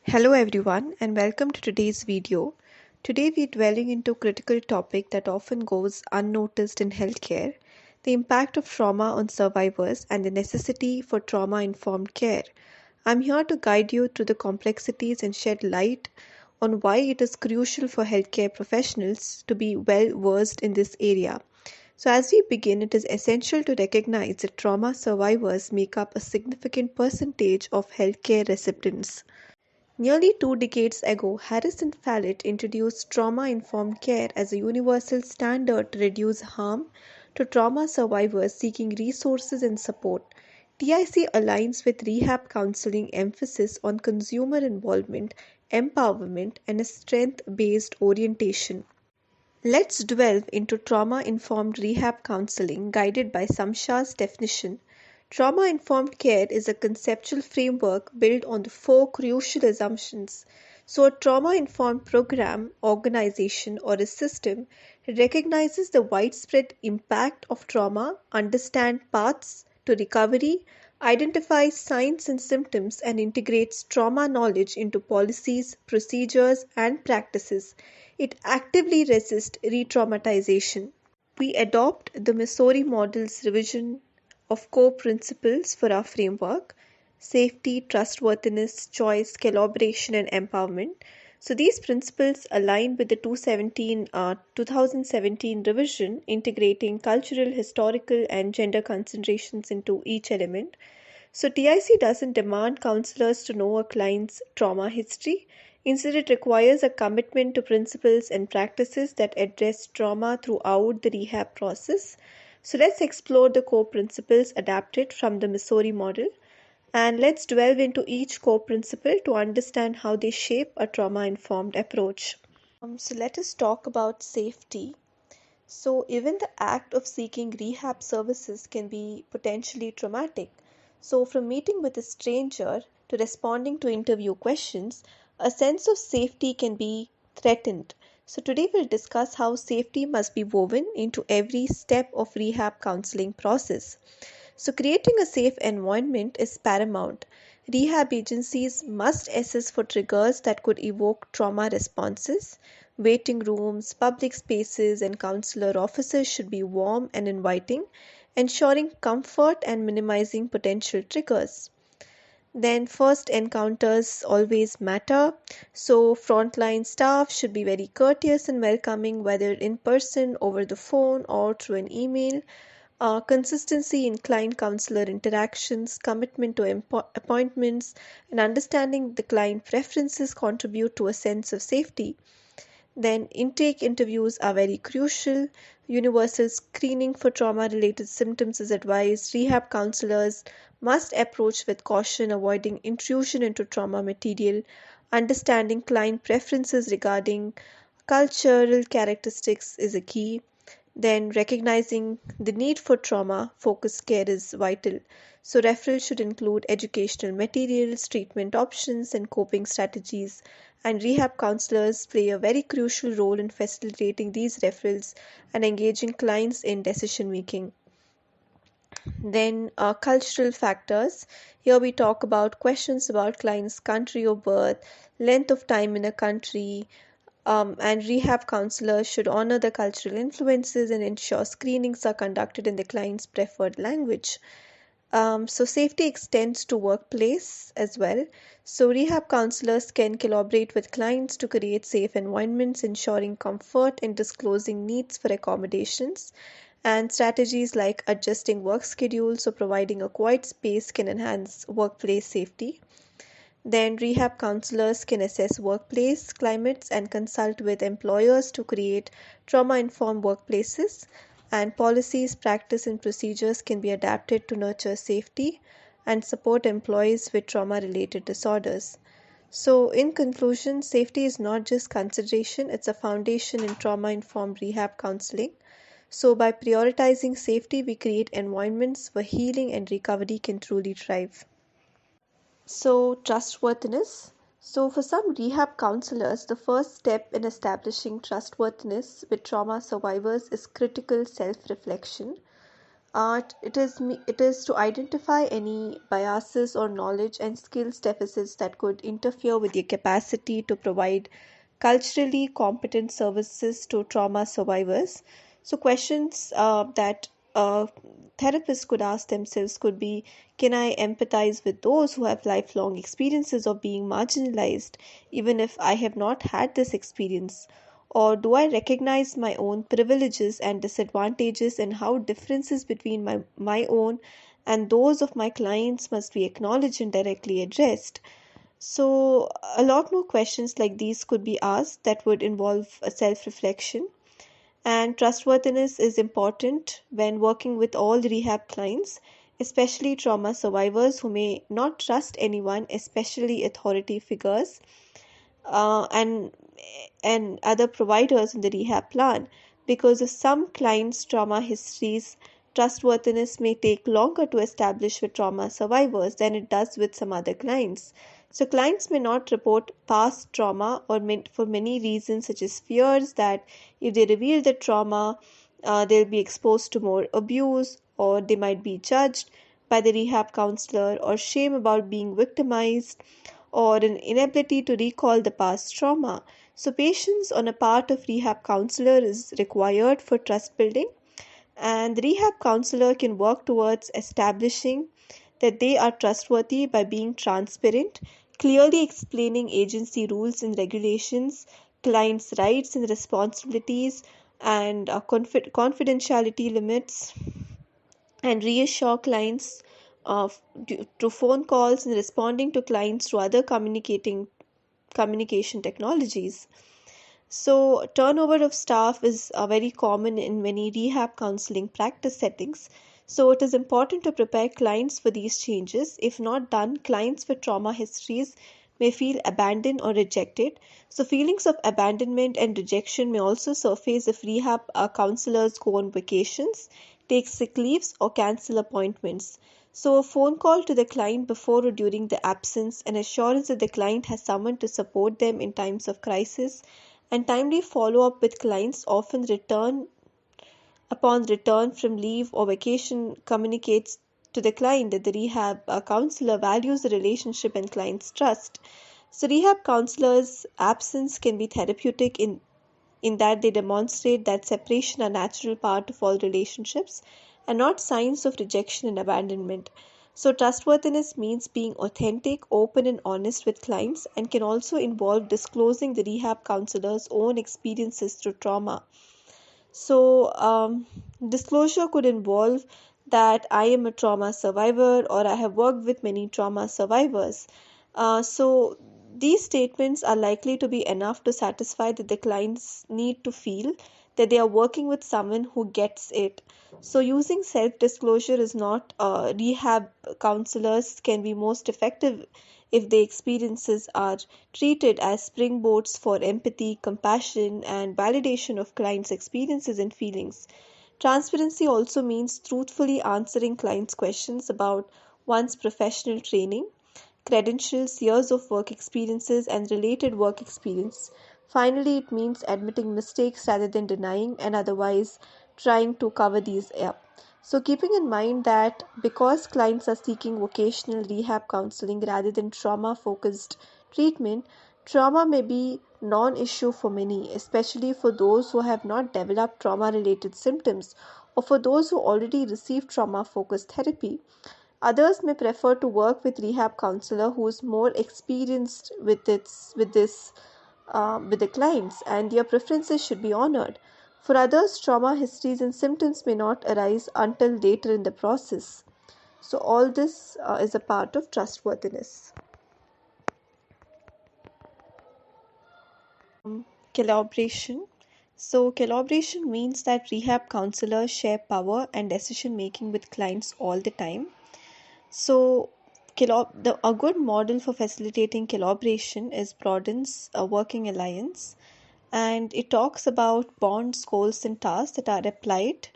Hello everyone and welcome to today's video. Today we're dwelling into a critical topic that often goes unnoticed in healthcare, the impact of trauma on survivors and the necessity for trauma-informed care. I'm here to guide you through the complexities and shed light on why it is crucial for healthcare professionals to be well versed in this area. So as we begin, it is essential to recognize that trauma survivors make up a significant percentage of healthcare recipients. Nearly 2 decades ago, Harrison Fallett introduced trauma informed care as a universal standard to reduce harm to trauma survivors seeking resources and support. TIC aligns with rehab counseling emphasis on consumer involvement, empowerment, and a strength based orientation. Let's delve into trauma informed rehab counseling guided by SAMHSA's definition. Trauma informed care is a conceptual framework built on the four crucial assumptions. So, a trauma informed program, organization, or a system recognizes the widespread impact of trauma, understands paths to recovery, identifies signs and symptoms, and integrates trauma knowledge into policies, procedures, and practices. It actively resists re traumatization. We adopt the Missouri model's revision of core principles for our framework: safety, trustworthiness, choice, collaboration, and empowerment. So these principles align with the 2017 revision, integrating cultural, historical, and gender considerations into each element. So TIC doesn't demand counselors to know a client's trauma history. Instead, it requires a commitment to principles and practices that address trauma throughout the rehab process. So let's explore the core principles adapted from the Missouri model, and let's delve into each core principle to understand how they shape a trauma-informed approach. So let us talk about safety. So even the act of seeking rehab services can be potentially traumatic. So from meeting with a stranger to responding to interview questions, a sense of safety can be threatened. So today we'll discuss how safety must be woven into every step of rehab counseling process. So creating a safe environment is paramount. Rehab agencies must assess for triggers that could evoke trauma responses. Waiting rooms, public spaces, and counselor offices should be warm and inviting, ensuring comfort and minimizing potential triggers. Then, first encounters always matter. So, frontline staff should be very courteous and welcoming, whether in person, over the phone, or through an email. Consistency in client counselor interactions, commitment to appointments, and understanding the client preferences contribute to a sense of safety. Then, intake interviews are very crucial. Universal screening for trauma related symptoms is advised. Rehab counselors must approach with caution, avoiding intrusion into trauma material. Understanding client preferences regarding cultural characteristics is a key. Then recognizing the need for trauma focused care is vital. So referrals should include educational materials, treatment options, and coping strategies. And rehab counselors play a very crucial role in facilitating these referrals and engaging clients in decision making. Then cultural factors. Here we talk about questions about clients' country of birth, length of time in a country, and rehab counselors should honor the cultural influences and ensure screenings are conducted in the client's preferred language. So safety extends to workplace as well. So rehab counselors can collaborate with clients to create safe environments, ensuring comfort and disclosing needs for accommodations. And strategies like adjusting work schedules or providing a quiet space can enhance workplace safety. Then rehab counselors can assess workplace climates and consult with employers to create trauma-informed workplaces, and policies, practice, and procedures can be adapted to nurture safety and support employees with trauma-related disorders. So, in conclusion, safety is not just consideration, it's a foundation in trauma-informed rehab counseling. So, by prioritizing safety, we create environments where healing and recovery can truly thrive. So, trustworthiness. So, for some rehab counselors, the first step in establishing trustworthiness with trauma survivors is critical self reflection. It is to identify any biases or knowledge and skills deficits that could interfere with your capacity to provide culturally competent services to trauma survivors. So, questions that therapists could ask themselves could be: can I empathize with those who have lifelong experiences of being marginalized, even if I have not had this experience? Or do I recognize my own privileges and disadvantages, and how differences between my own and those of my clients must be acknowledged and directly addressed? So, a lot more questions like these could be asked that would involve a self reflection. And trustworthiness is important when working with all rehab clients, especially trauma survivors who may not trust anyone, especially authority figures uh, and and other providers in the rehab plan. Because of some clients' trauma histories, trustworthiness may take longer to establish with trauma survivors than it does with some other clients. So clients may not report past trauma or for many reasons, such as fears that if they reveal the trauma, they'll be exposed to more abuse, or they might be judged by the rehab counselor, or shame about being victimized, or an inability to recall the past trauma. So, patience on a part of rehab counselor is required for trust building, and the rehab counselor can work towards establishing that they are trustworthy by being transparent, clearly explaining agency rules and regulations, clients' rights and responsibilities, and confidentiality limits, and reassure clients through phone calls and responding to clients through other communication technologies. So, turnover of staff is very common in many rehab counseling practice settings. So, it is important to prepare clients for these changes. If not done, clients with trauma histories may feel abandoned or rejected. So, feelings of abandonment and rejection may also surface if rehab counselors go on vacations, take sick leaves, or cancel appointments. So, a phone call to the client before or during the absence, an assurance that the client has someone to support them in times of crisis, and timely follow-up with clients often return upon return from leave or vacation communicates to the client that the rehab counselor values the relationship and client's trust. So rehab counselors' absence can be therapeutic in that they demonstrate that separation are a natural part of all relationships and not signs of rejection and abandonment. So, trustworthiness means being authentic, open, and honest with clients, and can also involve disclosing the rehab counselor's own experiences through trauma. So, disclosure could involve that I am a trauma survivor or I have worked with many trauma survivors. So, these statements are likely to be enough to satisfy that the clients need to feel that they are working with someone who gets it. So, using self disclosure is not rehab counselors can be most effective if the experiences are treated as springboards for empathy, compassion, and validation of clients' experiences and feelings. Transparency also means truthfully answering clients' questions about one's professional training, credentials, years of work experiences, and related work experience. Finally, it means admitting mistakes rather than denying and otherwise trying to cover these up. So, keeping in mind that because clients are seeking vocational rehab counseling rather than trauma focused treatment, trauma may be non-issue for many, especially for those who have not developed trauma related symptoms or for those who already received trauma focused therapy. Others may prefer to work with rehab counselor who is more experienced with the clients, and their preferences should be honored. For others, trauma histories and symptoms may not arise until later in the process. So all this is a part of trustworthiness. Collaboration. So collaboration means that rehab counselors share power and decision making with clients all the time. So, a good model for facilitating collaboration is Broaden's Working Alliance, and it talks about bonds, goals, and tasks that are applied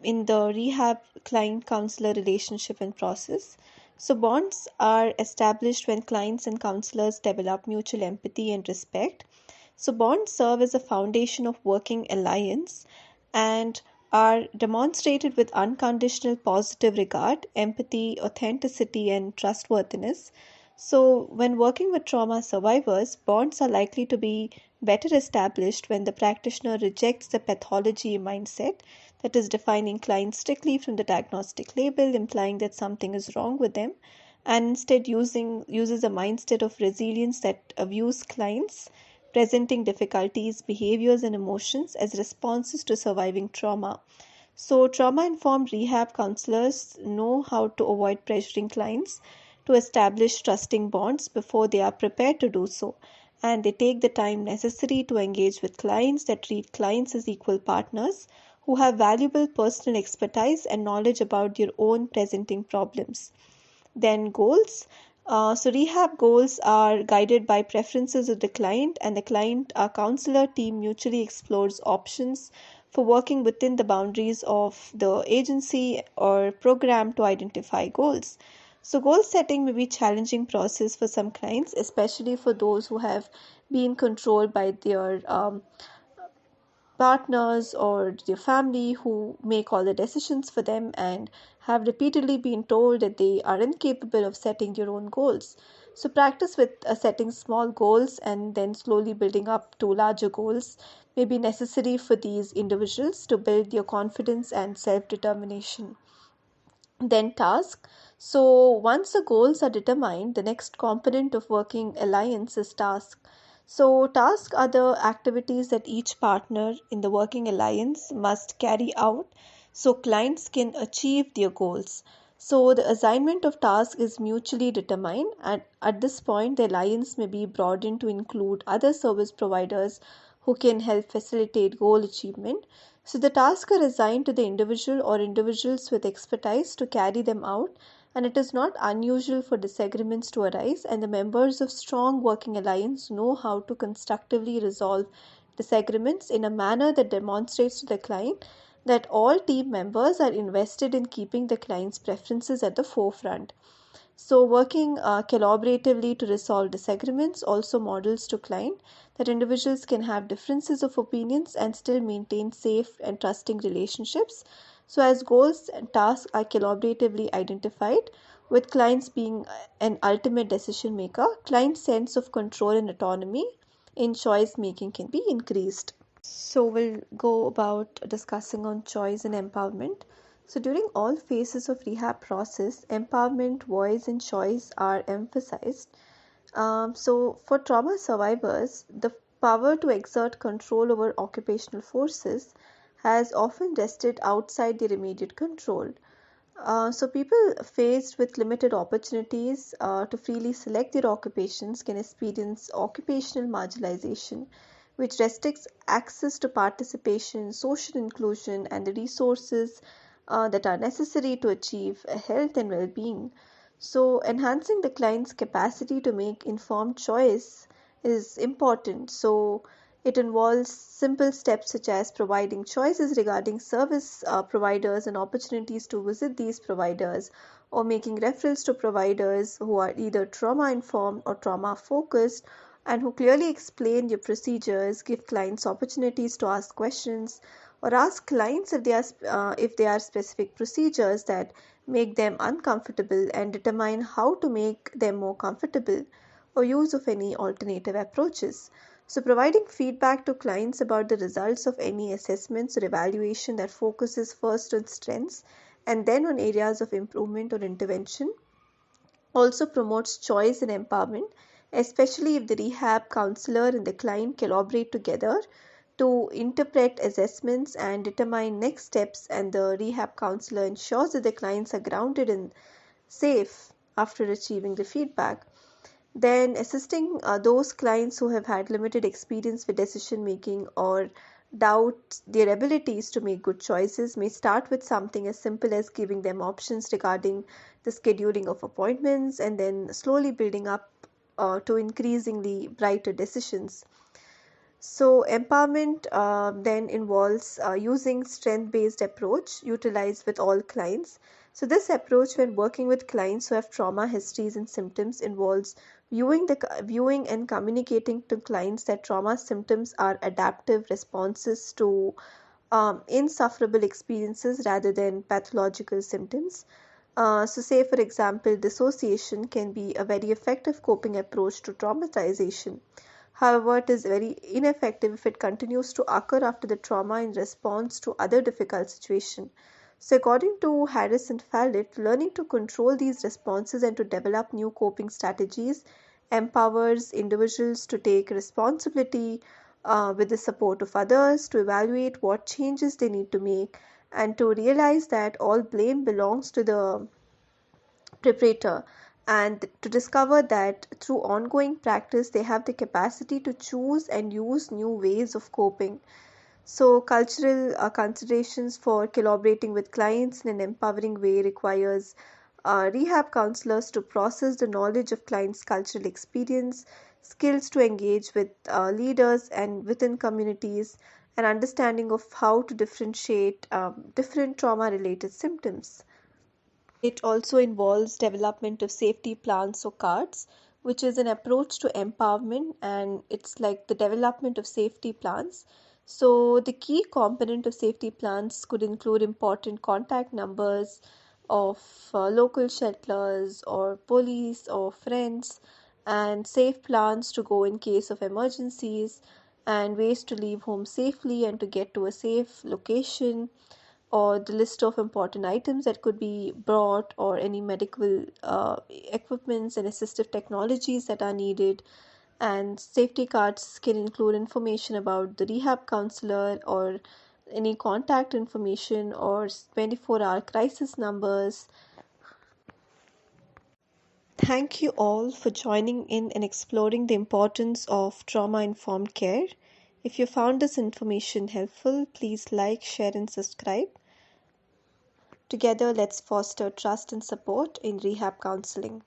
in the rehab client counselor relationship and process. So, bonds are established when clients and counselors develop mutual empathy and respect. So, bonds serve as a foundation of working alliance, and are demonstrated with unconditional positive regard, empathy, authenticity, and trustworthiness. So, when working with trauma survivors, bonds are likely to be better established when the practitioner rejects the pathology mindset, that is, defining clients strictly from the diagnostic label, implying that something is wrong with them, and instead uses a mindset of resilience that views clients presenting difficulties, behaviors, and emotions as responses to surviving trauma. So, trauma informed rehab counselors know how to avoid pressuring clients to establish trusting bonds before they are prepared to do so. And they take the time necessary to engage with clients that treat clients as equal partners who have valuable personal expertise and knowledge about their own presenting problems. Then goals. So rehab goals are guided by preferences of the client, and the client counselor team mutually explores options for working within the boundaries of the agency or program to identify goals. So goal setting may be a challenging process for some clients, especially for those who have been controlled by their partners or their family who make all the decisions for them and have repeatedly been told that they are incapable of setting their own goals. So, practice with setting small goals and then slowly building up to larger goals may be necessary for these individuals to build their confidence and self determination. Then task. So once the goals are determined, the next component of working alliance is task. So tasks are the activities that each partner in the working alliance must carry out so clients can achieve their goals. So the assignment of task is mutually determined, and at this point the alliance may be broadened to include other service providers who can help facilitate goal achievement. So the tasks are assigned to the individual or individuals with expertise to carry them out, and it is not unusual for disagreements to arise, and the members of strong working alliance know how to constructively resolve disagreements in a manner that demonstrates to the client that all team members are invested in keeping the client's preferences at the forefront. So, working collaboratively to resolve disagreements also models to client that individuals can have differences of opinions and still maintain safe and trusting relationships. So, as goals and tasks are collaboratively identified, with clients being an ultimate decision maker, client's sense of control and autonomy in choice making can be increased. So we'll go about discussing on choice and empowerment. So during all phases of rehab process, empowerment, voice, and choice are emphasized. So for trauma survivors, the power to exert control over occupational forces has often rested outside their immediate control. So people faced with limited opportunities to freely select their occupations can experience occupational marginalization, which restricts access to participation, social inclusion, and the resources that are necessary to achieve health and well-being. So enhancing the client's capacity to make informed choice is important. So it involves simple steps such as providing choices regarding service providers and opportunities to visit these providers, or making referrals to providers who are either trauma informed or trauma focused and who clearly explain their procedures, give clients opportunities to ask questions, or ask clients if there are specific procedures that make them uncomfortable and determine how to make them more comfortable, or use of any alternative approaches. So, providing feedback to clients about the results of any assessments or evaluation that focuses first on strengths and then on areas of improvement or intervention also promotes choice and empowerment, especially if the rehab counselor and the client collaborate together to interpret assessments and determine next steps, and the rehab counselor ensures that the clients are grounded and safe after achieving the feedback. Then assisting those clients who have had limited experience with decision making or doubt their abilities to make good choices may start with something as simple as giving them options regarding the scheduling of appointments and then slowly building up to increasingly brighter decisions. So empowerment then involves using strength-based approach utilized with all clients. So this approach, when working with clients who have trauma histories and symptoms, involves viewing and communicating to clients that trauma symptoms are adaptive responses to insufferable experiences rather than pathological symptoms. So, say for example, dissociation can be a very effective coping approach to traumatization. However, it is very ineffective if it continues to occur after the trauma in response to other difficult situations. So, according to Harris and Fallett, learning to control these responses and to develop new coping strategies empowers individuals to take responsibility with the support of others, to evaluate what changes they need to make, and to realize that all blame belongs to the preparator, and to discover that through ongoing practice they have the capacity to choose and use new ways of coping. So, cultural considerations for collaborating with clients in an empowering way requires rehab counselors to process the knowledge of clients' cultural experience, skills to engage with leaders and within communities, and understanding of how to differentiate different trauma related symptoms. It also involves development of safety plans or cards, which is an approach to empowerment, and it's like the development of safety plans. So the key component of safety plans could include important contact numbers of local shelters or police or friends, and safe plans to go in case of emergencies, and ways to leave home safely and to get to a safe location, or the list of important items that could be brought, or any medical equipments and assistive technologies that are needed. And safety cards can include information about the rehab counselor or any contact information or 24-hour crisis numbers. Thank you all for joining in and exploring the importance of trauma informed care. If you found this information helpful, please like, share, and subscribe. Together, let's foster trust and support in rehab counseling.